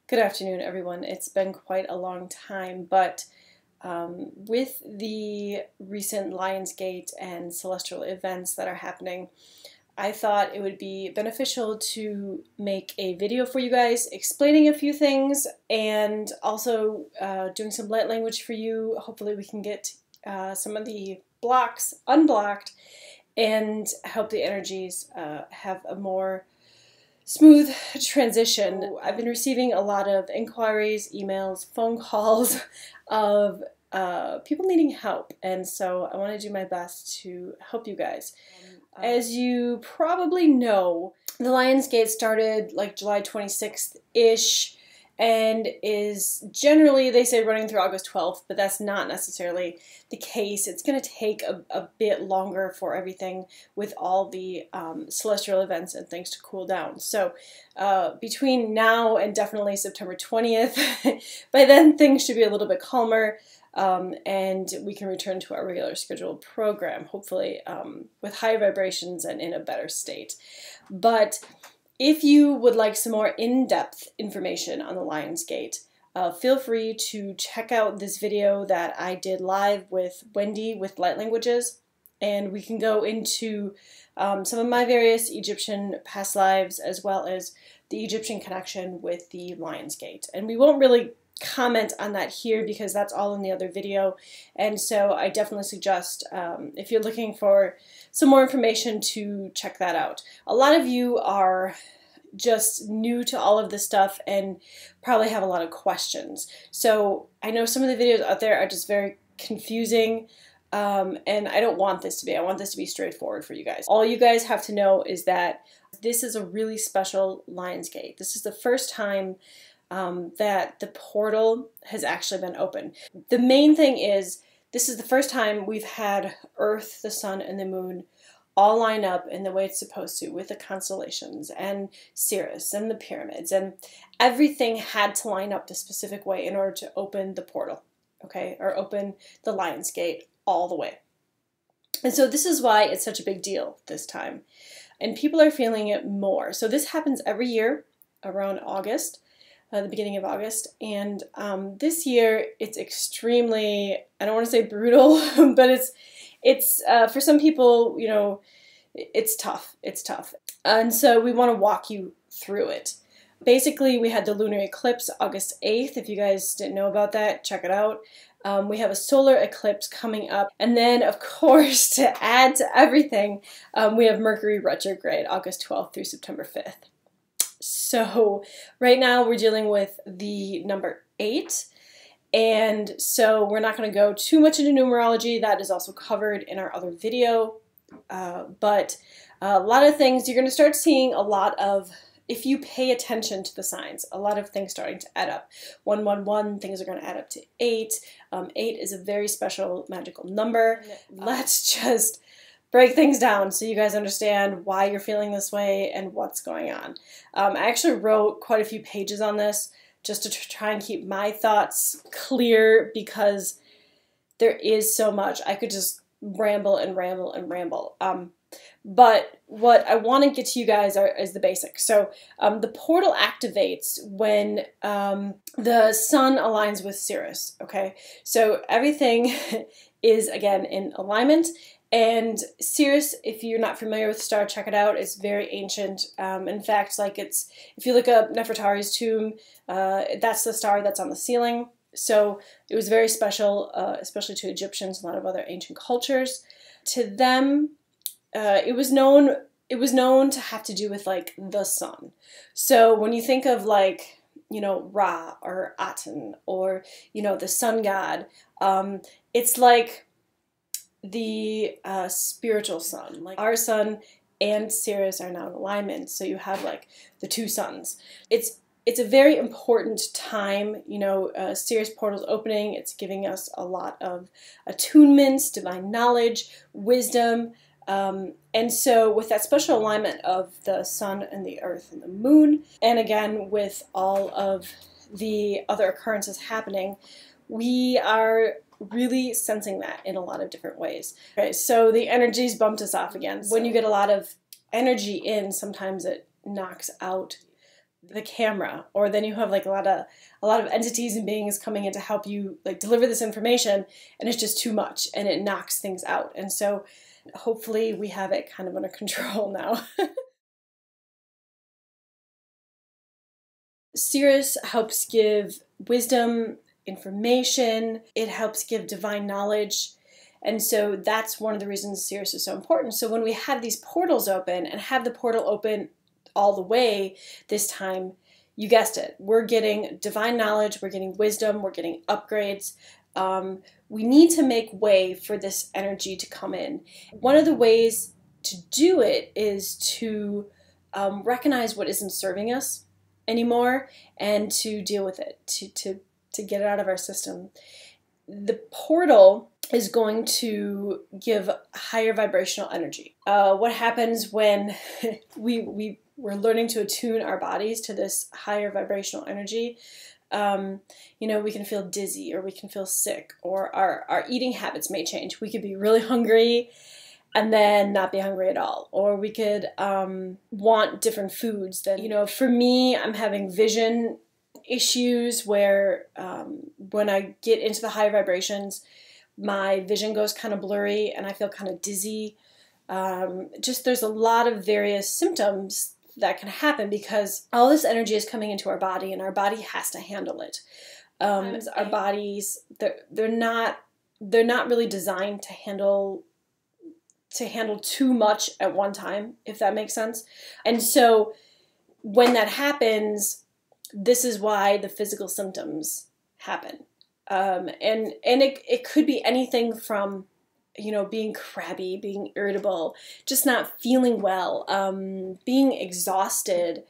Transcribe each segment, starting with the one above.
Good afternoon, everyone. It's been quite a long time, but with the recent Lionsgate and celestial events that are happening, I thought it would be beneficial to make a video for you guys explaining a few things and also doing some light language for you. Hopefully we can get some of the blocks unblocked and help the energies have a more smooth transition. I've been receiving a lot of inquiries, emails, phone calls of people needing help, and so I want to do my best to help you guys. As you probably know, the Lionsgate started like July 26th-ish and is generally, they say, running through August 12th, but that's not necessarily the case. It's going to take a bit longer for everything with all the celestial events and things to cool down. So between now and definitely September 20th, by then things should be a little bit calmer. And we can return to our regular scheduled program, hopefully with higher vibrations and in a better state. But if you would like some more in-depth information on the Lionsgate, feel free to check out this video that I did live with Wendy with Light Languages, and we can go into some of my various Egyptian past lives as well as the Egyptian connection with the Lionsgate. And we won't really comment on that here because that's all in the other video, and so I definitely suggest if you're looking for some more information to check that out. A lot of you are just new to all of this stuff and probably have a lot of questions, so I know some of the videos out there are just very confusing, and I don't want this to be. I want this to be straightforward for you guys. All you guys have to know is that this is a really special Lionsgate. This is the first time that the portal has actually been open. The main thing is this is the first time we've had Earth, the Sun, and the Moon all line up in the way it's supposed to, with the constellations and Sirius and the pyramids, and everything had to line up the specific way in order to open the portal, okay, or open the Lionsgate all the way. And so this is why it's such a big deal this time, and people are feeling it more. So this happens every year around August. The beginning of August, and this year it's extremely, I don't want to say brutal, but it's for some people, you know, it's tough. It's tough, and so we want to walk you through it. Basically, we had the lunar eclipse August 8th. If you guys didn't know about that, check it out. We have a solar eclipse coming up, and then, of course, to add to everything, we have Mercury retrograde August 12th through September 5th. So right now we're dealing with the number 8, and so we're not going to go too much into numerology. That is also covered in our other video, but a lot of things you're going to start seeing a lot of, if you pay attention to the signs, a lot of things starting to add up. 111, things are going to add up to 8. 8 is a very special magical number. Let's just break things down so you guys understand why you're feeling this way and what's going on. I actually wrote quite a few pages on this just to try and keep my thoughts clear because there is so much. I could just ramble and ramble and ramble. But what I want to get to you guys is the basics. So the portal activates when the sun aligns with Sirius, okay? So everything is, again, in alignment. And Sirius, if you're not familiar with the star, check it out. It's very ancient. In fact, like if you look up Nefertari's tomb, that's the star that's on the ceiling. So it was very special, especially to Egyptians and a lot of other ancient cultures. To them, it was known to have to do with like the sun. So when you think of like, you know, Ra or Aten or, you know, the sun god, it's like the spiritual sun. Like our sun and Sirius are now in alignment, so you have like the two suns. It's a very important time, you know. Sirius portal's opening. It's giving us a lot of attunements, divine knowledge, wisdom, and so with that special alignment of the sun and the earth and the moon, and again with all of the other occurrences happening, we are really sensing that in a lot of different ways. Okay, so the energies bumped us off again. When you get a lot of energy in, sometimes it knocks out the camera, or then you have like a lot of entities and beings coming in to help you like deliver this information, and it's just too much and it knocks things out. And so hopefully we have it kind of under control now. Sirius helps give wisdom, information, it helps give divine knowledge. And so that's one of the reasons Sirius is so important. So when we have these portals open and have the portal open all the way this time, you guessed it, we're getting divine knowledge, we're getting wisdom, we're getting upgrades. We need to make way for this energy to come in. One of the ways to do it is to recognize what isn't serving us anymore and to deal with it, to get it out of our system. The portal is going to give higher vibrational energy. What happens when we're learning to attune our bodies to this higher vibrational energy? You know, we can feel dizzy, or we can feel sick, or our eating habits may change. We could be really hungry and then not be hungry at all. Or we could want different foods. That, you know, for me, I'm having vision issues where when I get into the high vibrations, my vision goes kind of blurry and I feel kind of dizzy. Just there's a lot of various symptoms that can happen because all this energy is coming into our body and our body has to handle it. Our bodies, they're not really designed to handle too much at one time, if that makes sense. And so when that happens, this is why the physical symptoms happen. And it could be anything from, you know, being crabby, being irritable, just not feeling well, being exhausted,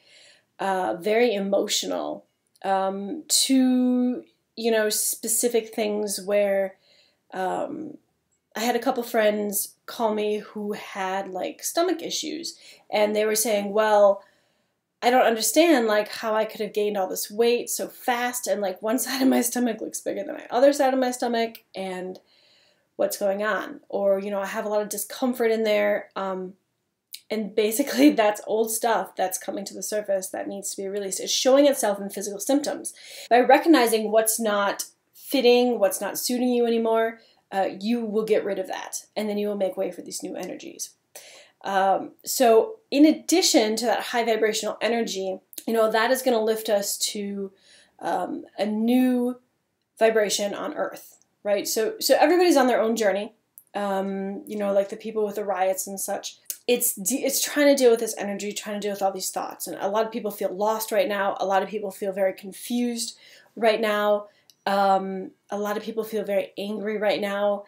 very emotional, to, you know, specific things where I had a couple friends call me who had like stomach issues, and they were saying, well, I don't understand like how I could have gained all this weight so fast, and like one side of my stomach looks bigger than my other side of my stomach, and what's going on? Or, you know, I have a lot of discomfort in there, and basically that's old stuff that's coming to the surface that needs to be released. It's showing itself in physical symptoms. By recognizing what's not fitting, what's not suiting you anymore, you will get rid of that, and then you will make way for these new energies. So in addition to that high vibrational energy, you know, that is going to lift us to a new vibration on Earth, right? So everybody's on their own journey, you know, like the people with the riots and such. It's trying to deal with this energy, trying to deal with all these thoughts. And a lot of people feel lost right now. A lot of people feel very confused right now. A lot of people feel very angry right now.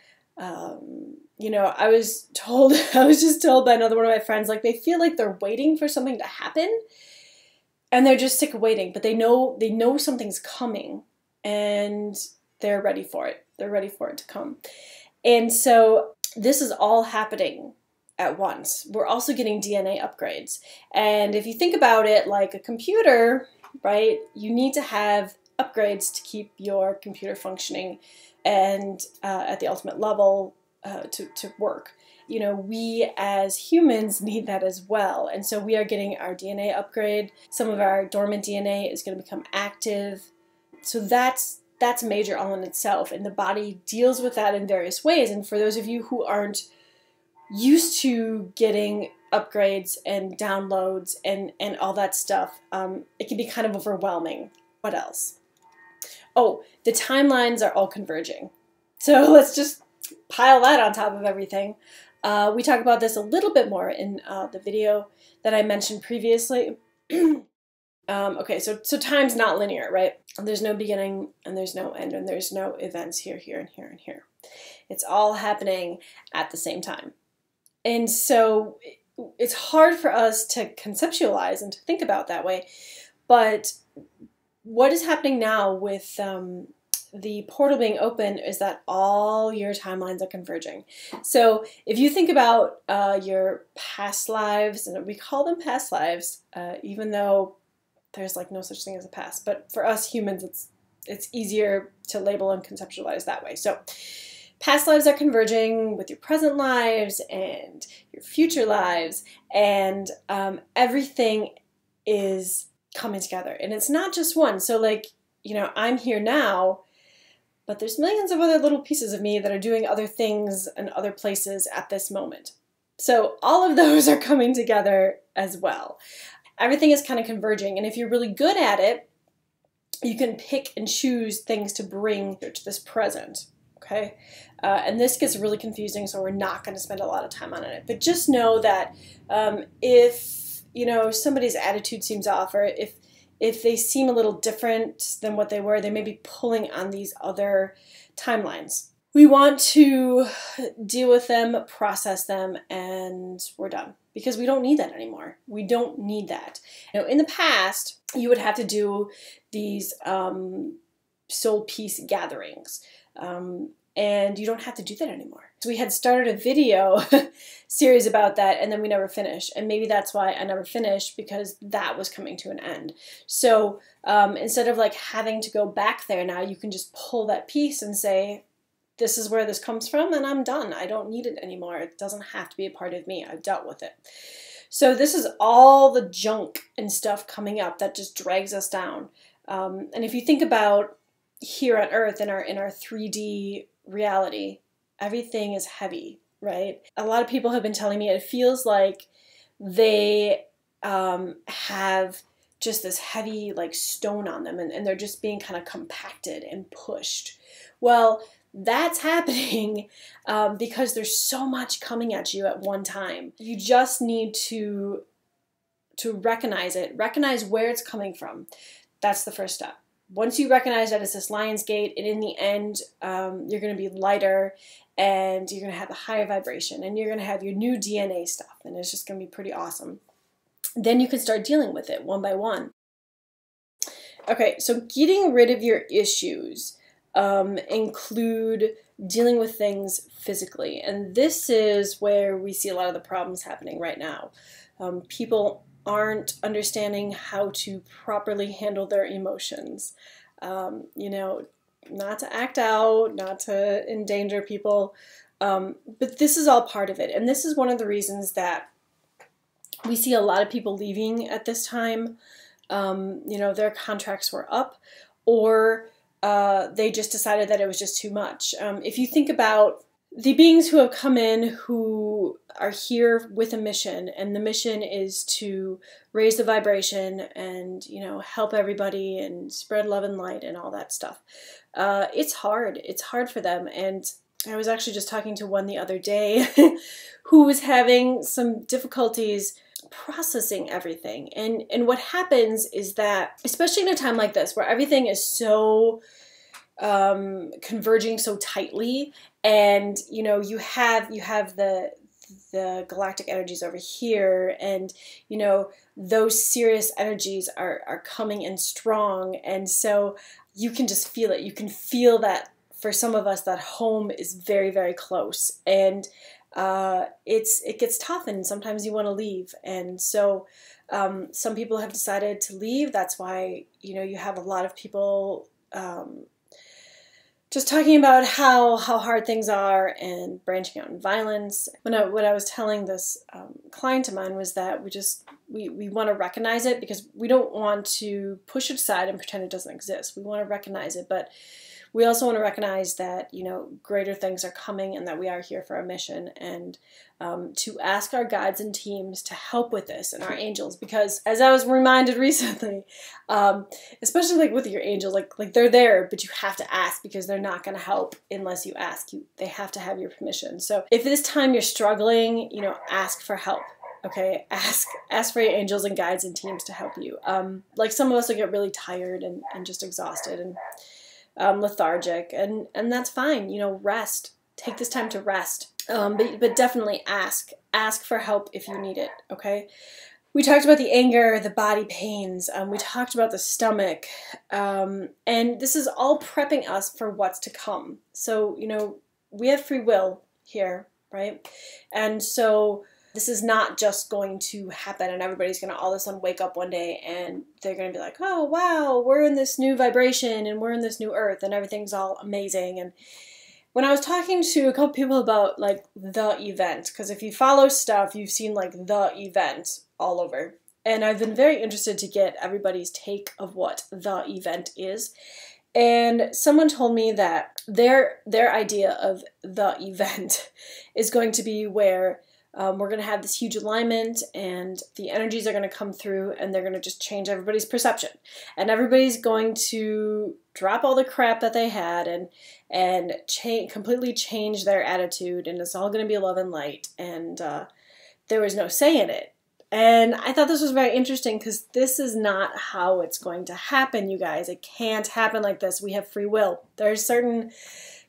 You know, I was just told by another one of my friends, like they feel like they're waiting for something to happen and they're just sick of waiting, but they know something's coming and they're ready for it. They're ready for it to come. And so this is all happening at once. We're also getting DNA upgrades. And if you think about it like a computer, right, you need to have upgrades to keep your computer functioning and at the ultimate level to work. You know, we as humans need that as well. And so we are getting our DNA upgrade. Some of our dormant DNA is going to become active. So that's major all in itself. And the body deals with that in various ways. And for those of you who aren't used to getting upgrades and downloads and all that stuff, it can be kind of overwhelming. What else? Oh, the timelines are all converging. So let's just pile that on top of everything. We talk about this a little bit more in the video that I mentioned previously. Okay, so time's not linear, right? There's no beginning and there's no end and there's no events here, here, and here, and here. It's all happening at the same time. And so it's hard for us to conceptualize and to think about that way. But what is happening now with the portal being open is that all your timelines are converging. So if you think about your past lives, and we call them past lives, even though there's like no such thing as a past, but for us humans, it's easier to label and conceptualize that way. So past lives are converging with your present lives and your future lives, and everything is coming together. And it's not just one. So like, you know, I'm here now, but there's millions of other little pieces of me that are doing other things in other places at this moment. So all of those are coming together as well. Everything is kind of converging. And if you're really good at it, you can pick and choose things to bring to this present. Okay. And this gets really confusing, so we're not going to spend a lot of time on it. But just know that if, you know, somebody's attitude seems off, or if they seem a little different than what they were, they may be pulling on these other timelines. We want to deal with them, process them, and we're done. Because we don't need that anymore. We don't need that. You know, in the past, you would have to do these soul peace gatherings. And you don't have to do that anymore. So we had started a video series about that, and then we never finished. And maybe that's why I never finished, because that was coming to an end. So instead of like having to go back there now, you can just pull that piece and say, this is where this comes from, and I'm done. I don't need it anymore. It doesn't have to be a part of me. I've dealt with it. So this is all the junk and stuff coming up that just drags us down. And if you think about here on Earth in our 3D reality, everything is heavy, right? A lot of people have been telling me it feels like they have just this heavy like stone on them, and they're just being kind of compacted and pushed. Well, that's happening because there's so much coming at you at one time. You just need to recognize it, recognize where it's coming from. That's the first step. Once you recognize that it's this Lionsgate, and in the end, you're going to be lighter, and you're going to have a higher vibration, and you're going to have your new DNA stuff, and it's just going to be pretty awesome. Then you can start dealing with it one by one. Okay, so getting rid of your issues include dealing with things physically, and this is where we see a lot of the problems happening right now. People aren't understanding how to properly handle their emotions. You know, not to act out, not to endanger people, but this is all part of it. And this is one of the reasons that we see a lot of people leaving at this time. You know, their contracts were up, or they just decided that it was just too much. If you think about the beings who have come in, who are here with a mission, and the mission is to raise the vibration and, you know, help everybody and spread love and light and all that stuff. It's hard. It's hard for them. And I was actually just talking to one the other day who was having some difficulties processing everything. And what happens is that, especially in a time like this, where everything is so converging so tightly, and you know, you have the galactic energies over here, and you know, those Sirius energies are coming in strong, and so you can just feel it. You can feel that for some of us, that home is very, very close, and it gets tough, and sometimes you want to leave. And so some people have decided to leave. That's why, you know, you have a lot of people just talking about how hard things are and branching out in violence. What I was telling this client of mine was that we want to recognize it, because we don't want to push it aside and pretend it doesn't exist. We want to recognize it, but we also want to recognize that, you know, greater things are coming, and that we are here for a mission, and to ask our guides and teams to help with this, and our angels, because as I was reminded recently, especially like with your angels, like they're there, but you have to ask, because they're not going to help unless you ask. They have to have your permission. So if this time you're struggling, you know, ask for help. Okay, ask for your angels and guides and teams to help you. Like some of us will get really tired and just exhausted and lethargic, and that's fine. You know, rest. Take this time to rest. But definitely ask for help if you need it. Okay. We talked about the anger, the body pains. We talked about the stomach, and this is all prepping us for what's to come. So, you know, we have free will here, right? And so this is not just going to happen and everybody's going to all of a sudden wake up one day and they're going to be like, oh, wow, we're in this new vibration and we're in this new earth and everything's all amazing. And when I was talking to a couple people about like the event, because if you follow stuff, you've seen like the event all over. And I've been very interested to get everybody's take of what the event is. And someone told me that their idea of the event is going to be where we're going to have this huge alignment and the energies are going to come through and they're going to just change everybody's perception. And everybody's going to drop all the crap that they had and completely change their attitude, and it's all going to be love and light. And there was no say in it. And I thought this was very interesting because this is not how it's going to happen, you guys. It can't happen like this. We have free will. There's certain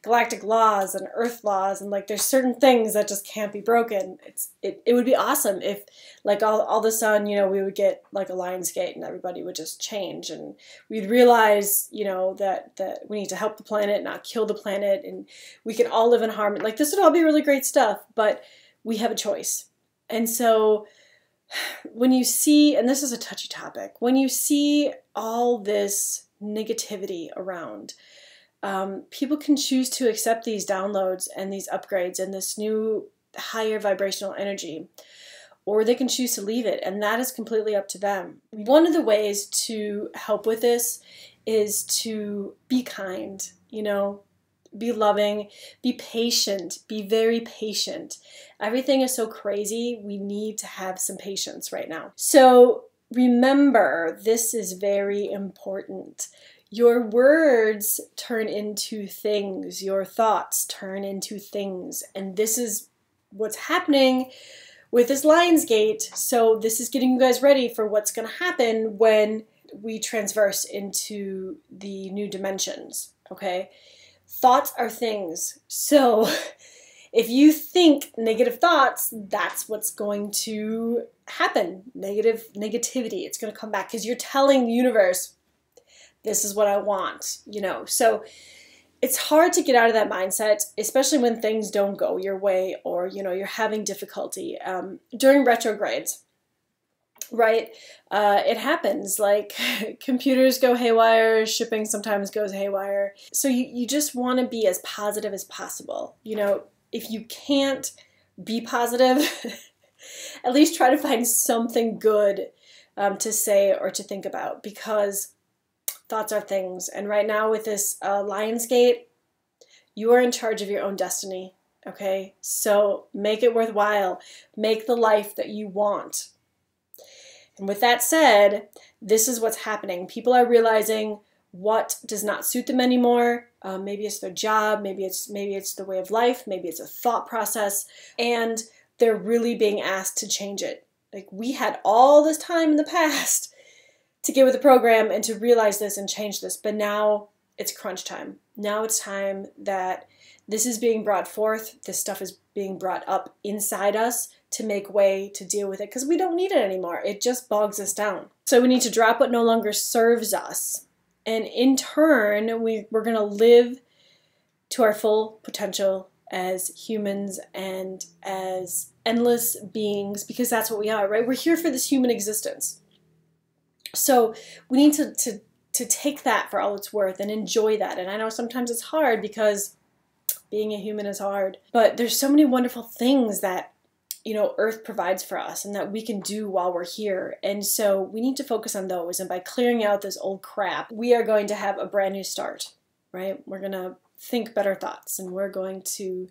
galactic laws and earth laws, and like there's certain things that just can't be broken. It would be awesome if like all of a sudden, you know, we would get like a Lionsgate and everybody would just change, and we'd realize, you know, that we need to help the planet, not kill the planet, and we can all live in harmony. Like this would all be really great stuff, but we have a choice. And so when you see, and this is a touchy topic, when you see all this negativity around, people can choose to accept these downloads and these upgrades and this new higher vibrational energy, or they can choose to leave it, and that is completely up to them. One of the ways to help with this is to be kind, you know, be loving, be patient, be very patient. Everything is so crazy. We need to have some patience right now. So remember, this is very important. Your words turn into things. Your thoughts turn into things. And this is what's happening with this Lionsgate. So this is getting you guys ready for what's going to happen when we transverse into the new dimensions, okay? Thoughts are things. So if you think negative thoughts, that's what's going to happen. Negativity. It's going to come back because you're telling the universe, this is what I want, you know. So it's hard to get out of that mindset, especially when things don't go your way or, you know, you're having difficulty. During retrogrades, right? It happens, like computers go haywire, shipping sometimes goes haywire. So you just want to be as positive as possible. You know, if you can't be positive, at least try to find something good to say or to think about, because thoughts are things. And right now with this Lionsgate, you are in charge of your own destiny, okay? So make it worthwhile. Make the life that you want. And with that said, this is what's happening. People are realizing what does not suit them anymore. Maybe it's their job, maybe it's the way of life, maybe it's a thought process, and they're really being asked to change it. Like, we had all this time in the past to get with the program and to realize this and change this, but now it's crunch time. Now it's time that this is being brought forth, this stuff is being brought up inside us to make way to deal with it, because we don't need it anymore. It just bogs us down. So we need to drop what no longer serves us. And in turn, we're going to live to our full potential as humans and as endless beings, because that's what we are, right? We're here for this human existence. So we need to take that for all it's worth and enjoy that. And I know sometimes it's hard because being a human is hard, but there's so many wonderful things that, you know, Earth provides for us and that we can do while we're here. And so we need to focus on those. And by clearing out this old crap, we are going to have a brand new start, right? We're going to think better thoughts, and we're going to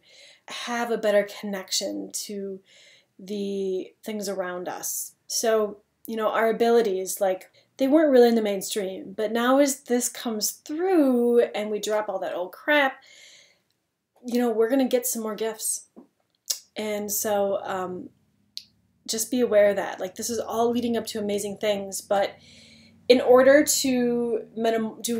have a better connection to the things around us. So, you know, our abilities, like, they weren't really in the mainstream, but now as this comes through and we drop all that old crap, you know, we're going to get some more gifts. And so just be aware of that. Like, this is all leading up to amazing things, but in order to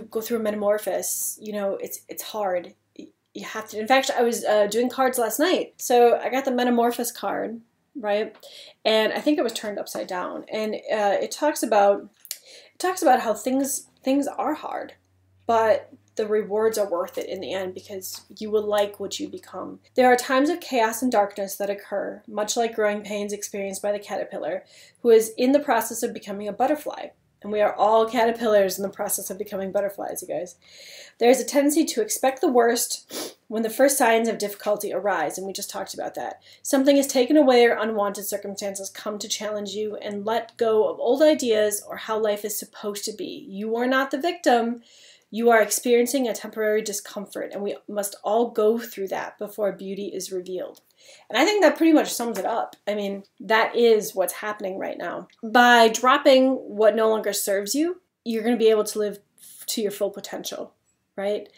go through a metamorphosis, you know, it's hard. You have to. In fact, I was doing cards last night. So I got the metamorphosis card, right? And I think it was turned upside down. And it talks about how things are hard, but the rewards are worth it in the end, because you will like what you become. There are times of chaos and darkness that occur, much like growing pains experienced by the caterpillar, who is in the process of becoming a butterfly. And we are all caterpillars in the process of becoming butterflies, you guys. There is a tendency to expect the worst when the first signs of difficulty arise, and we just talked about that, something is taken away or unwanted circumstances come to challenge you, and let go of old ideas or how life is supposed to be. You are not the victim. You are experiencing a temporary discomfort, and we must all go through that before beauty is revealed. And I think that pretty much sums it up. I mean, that is what's happening right now. By dropping what no longer serves you, you're going to be able to live to your full potential, right?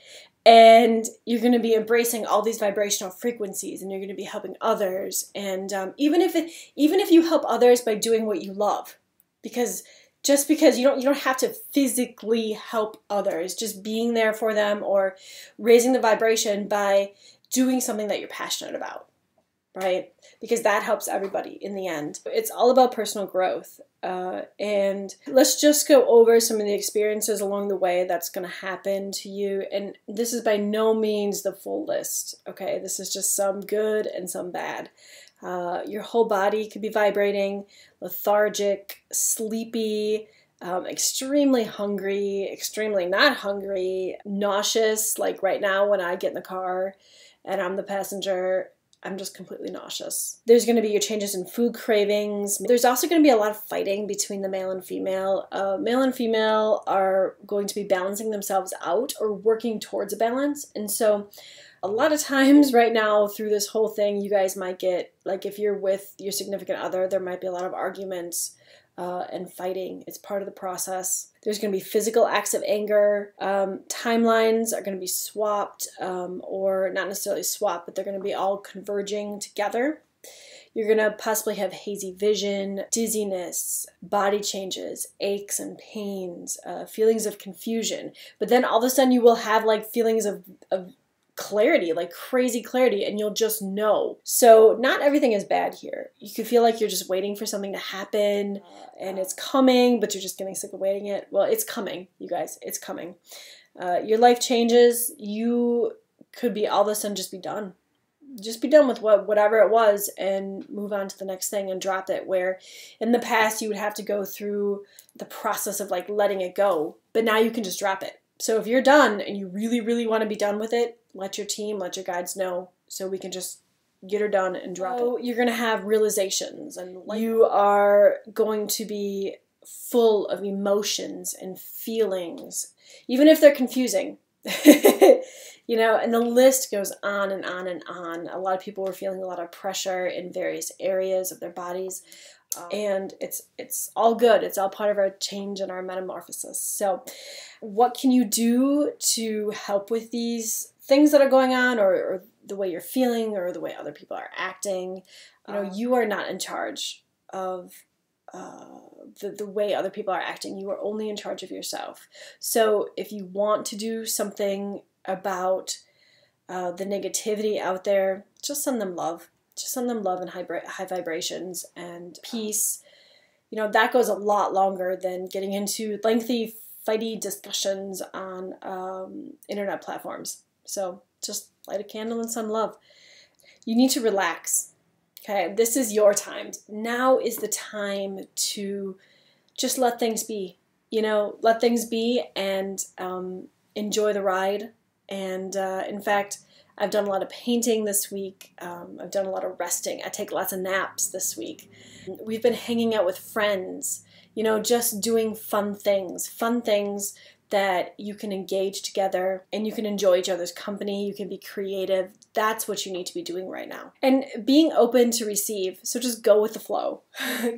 And you're going to be embracing all these vibrational frequencies, and you're going to be helping others. And even if you help others by doing what you love, because you don't have to physically help others, just being there for them or raising the vibration by doing something that you're passionate about, right? Because that helps everybody in the end. It's all about personal growth. And let's just go over some of the experiences along the way that's going to happen to you. And this is by no means the full list, okay? This is just some good and some bad. Your whole body could be vibrating, lethargic, sleepy, extremely hungry, extremely not hungry, nauseous. Like right now when I get in the car and I'm the passenger, I'm just completely nauseous. There's going to be your changes in food cravings. There's also going to be a lot of fighting between the male and female. Male and female are going to be balancing themselves out or working towards a balance. And so a lot of times right now through this whole thing, you guys might get, like if you're with your significant other, there might be a lot of arguments and fighting. It's part of the process. There's going to be physical acts of anger. Timelines are going to be swapped, or not necessarily swapped, but they're going to be all converging together. You're going to possibly have hazy vision, dizziness, body changes, aches and pains, feelings of confusion. But then all of a sudden you will have like feelings of clarity, like crazy clarity, and you'll just know. So not everything is bad here. You could feel like you're just waiting for something to happen and it's coming, but you're just getting sick of waiting it. Well, it's coming, you guys. It's coming. Your life changes. You could be all of a sudden just be done. Just be done with whatever it was and move on to the next thing and drop it, where in the past you would have to go through the process of like letting it go, but now you can just drop it. So if you're done and you really, really want to be done with it, let your team, let your guides know so we can just get her done and drop it. You're going to have realizations, and you are going to be full of emotions and feelings, even if they're confusing. You know, and the list goes on and on and on. A lot of people were feeling a lot of pressure in various areas of their bodies. And it's all good. It's all part of our change and our metamorphosis. So what can you do to help with these things that are going on, or the way you're feeling, or the way other people are acting? You know, you are not in charge of the way other people are acting. You are only in charge of yourself. So if you want to do something about the negativity out there, just send them love. Just send them love and high vibrations and peace. You know, that goes a lot longer than getting into lengthy, fighty discussions on internet platforms. So just light a candle and send love. You need to relax. Okay, this is your time. Now is the time to just let things be. You know, let things be and enjoy the ride. And in fact, I've done a lot of painting this week. I've done a lot of resting. I take lots of naps this week. We've been hanging out with friends, you know, just doing fun things that you can engage together and you can enjoy each other's company. You can be creative. That's what you need to be doing right now. And being open to receive. So just go with the flow.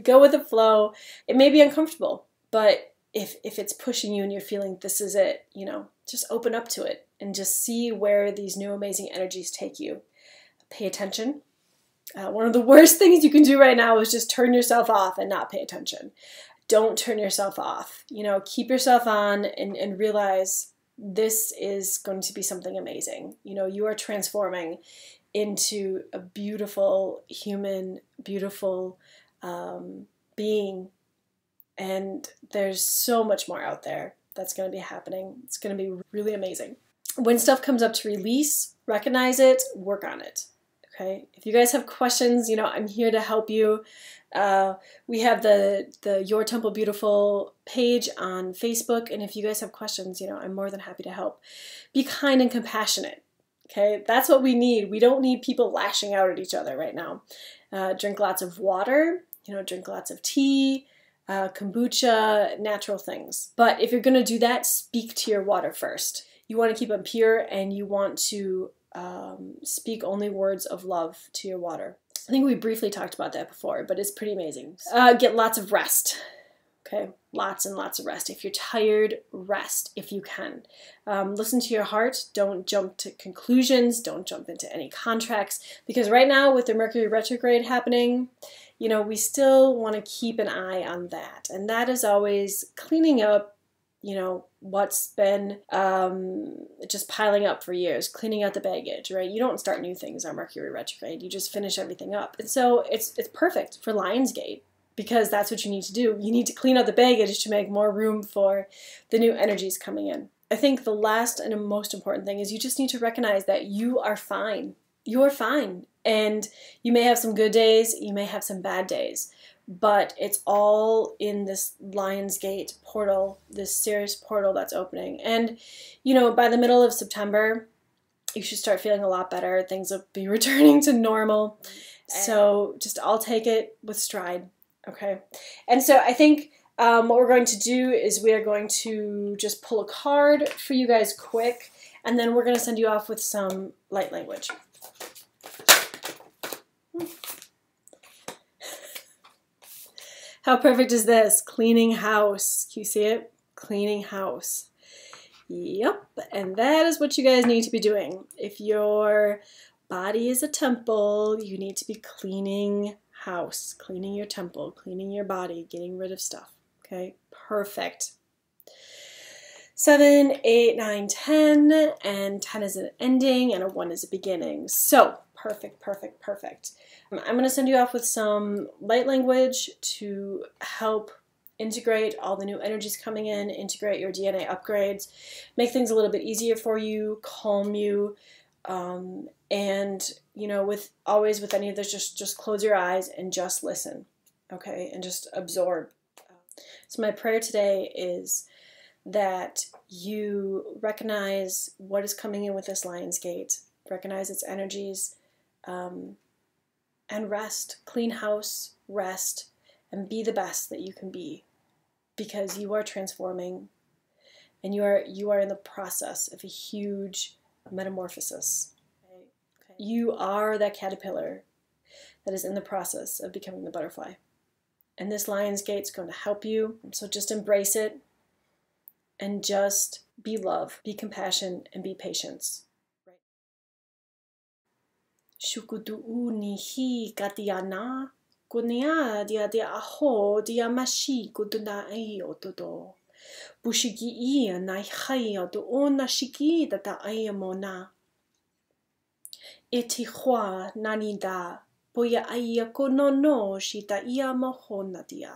Go with the flow. It may be uncomfortable, but if it's pushing you and you're feeling this is it, you know, just open up to it and just see where these new amazing energies take you. Pay attention. One of the worst things you can do right now is just turn yourself off and not pay attention. Don't turn yourself off. You know, keep yourself on and realize this is going to be something amazing. You know, you are transforming into a beautiful human, beautiful being. And there's so much more out there that's going to be happening. It's going to be really amazing. When stuff comes up to release, recognize it, work on it. Okay? If you guys have questions, you know, I'm here to help you. We have the Your Temple Beautiful page on Facebook, and if you guys have questions, you know, I'm more than happy to help. Be kind and compassionate. Okay, that's what we need. We don't need people lashing out at each other right now. Drink lots of water, drink lots of tea, kombucha, natural things. But if you're going to do that, speak to your water first. You want to keep them pure, and you want to speak only words of love to your water. I think we briefly talked about that before, but it's pretty amazing. Get lots of rest. Okay, lots and lots of rest. If you're tired, rest if you can. Listen to your heart. Don't jump to conclusions. Don't jump into any contracts. Because right now with the Mercury retrograde happening, we still want to keep an eye on that. And that is always cleaning up, what's been just piling up for years, cleaning out the baggage, right? You don't start new things on Mercury retrograde. You just finish everything up. And so it's perfect for Lionsgate, because that's what you need to do. You need to clean out the baggage to make more room for the new energies coming in. I think the last and most important thing is you just need to recognize that you are fine. You are fine. And you may have some good days, you may have some bad days, but it's all in this Lionsgate portal, this Sirius portal that's opening. And, by the middle of September, you should start feeling a lot better. Things will be returning to normal. So just I'll take it with stride. Okay, and so I think what we're going to do is we are going to just pull a card for you guys quick, and then we're going to send you off with some light language. How perfect is this? Cleaning house. Can you see it? Cleaning house. Yep, and that is what you guys need to be doing. If your body is a temple, you need to be cleaning house, cleaning your temple, cleaning your body, getting rid of stuff. Okay, perfect. 7, 8, 9, 10, and 10 is an ending and a 1 is a beginning. So perfect, perfect, perfect. I'm going to send you off with some light language to help integrate all the new energies coming in, integrate your DNA upgrades, make things a little bit easier for you, calm you, and with any of this, just close your eyes and just listen, okay, and just absorb. So my prayer today is that you recognize what is coming in with this Lionsgate, recognize its energies, and rest, clean house, rest, and be the best that you can be, because you are transforming, and you are in the process of a huge metamorphosis. You are that caterpillar that is in the process of becoming the butterfly. And this Lionsgate is going to help you. So just embrace it and just be love, be compassion, and be patience. Shukudu'u hi katiana, kunia dia aho dia mashi kuduna ai otodo. Bushigi I nai hai do ona shiki data ayamona. Eti hua nani da, poia aia kono no shita ia mohona dia.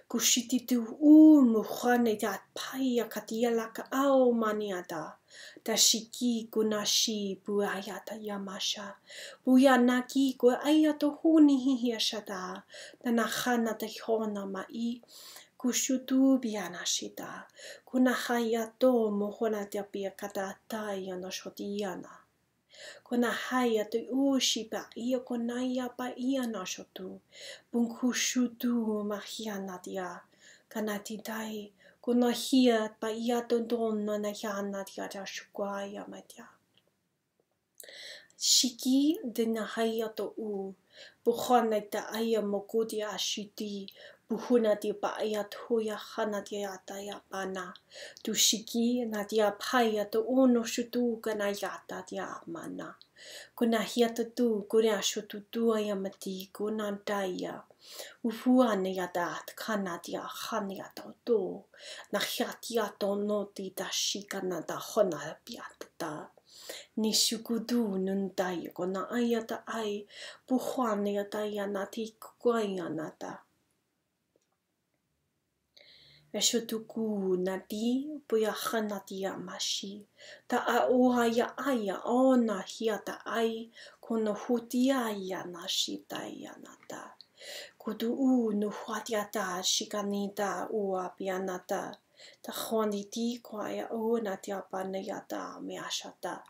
Kushiti tu muhane da paia katia laka ao maniada. Da shiki kunashi buayata yamasha. Buya naki ko aia to huni hihia shada. Da nahana da hona mai. Kushutu biana shita. Kunahaya to mohona da pia kadata yana shotiana. Kona haya te ushipa ia kona ia pa ia nashotu. Bunkushutu mahiana dia. Kanati dai. Kona hia pa ia dondona na hiana dia da shukwaya madia. Shiki de na haya to u. Buhana te aya mokudi ashiti. Buhuna di pa aya tuya hana dia daya pana. Tu shiki na dia paya to uno shutu kana yata dia mana. Kuna hiata tu kuna shutu tu aya mati kuna daya. Ufuane yata kana dia hania to. Na hiatia to no ti da shikana da hona piata. Ni shukudu nundai kona ayata ai. Buhane yata yanati kuaya nata. Eshutuku nati puya hanatia mashi. Ta auha ya aya ona hiata ai kono hutia ya nashita ya nata. Kudu nu huatiata shikanita ua pianata. Ta honiti kwaya o na tia panayata miashata.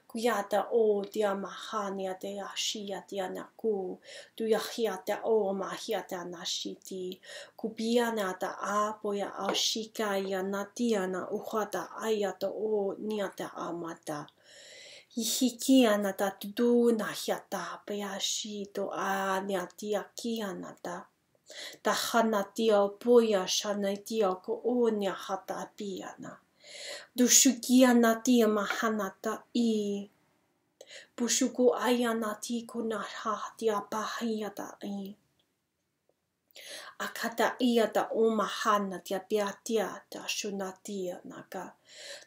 Kuyata o tia mahania te ashia tia naku. Tuyahiata o mahiata nashiti. Kupiana ta apoya ashika ya natia na uhata ayata o niata amata. Hikiana ta tudu na hiata payashito a niatia kiana ta. Tahanatia poya shanatia ko onya hata piana. Dushukiana tia mahanata I. Bushuku ayanati kunahatia pahiata I. Akata iata o mahana tia piatia ta shunatia naka.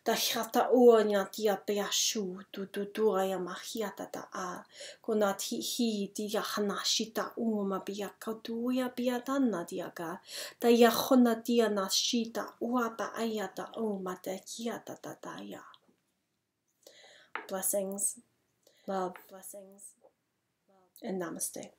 Ta hata onya tia piashu tutuaya mahiata ta a. Konati hi tia hanashita uma pia katuya piatana tiaka. Ta yahona tia nashita uapa ayata o matakiata tataya. Blessings, love, and namaste.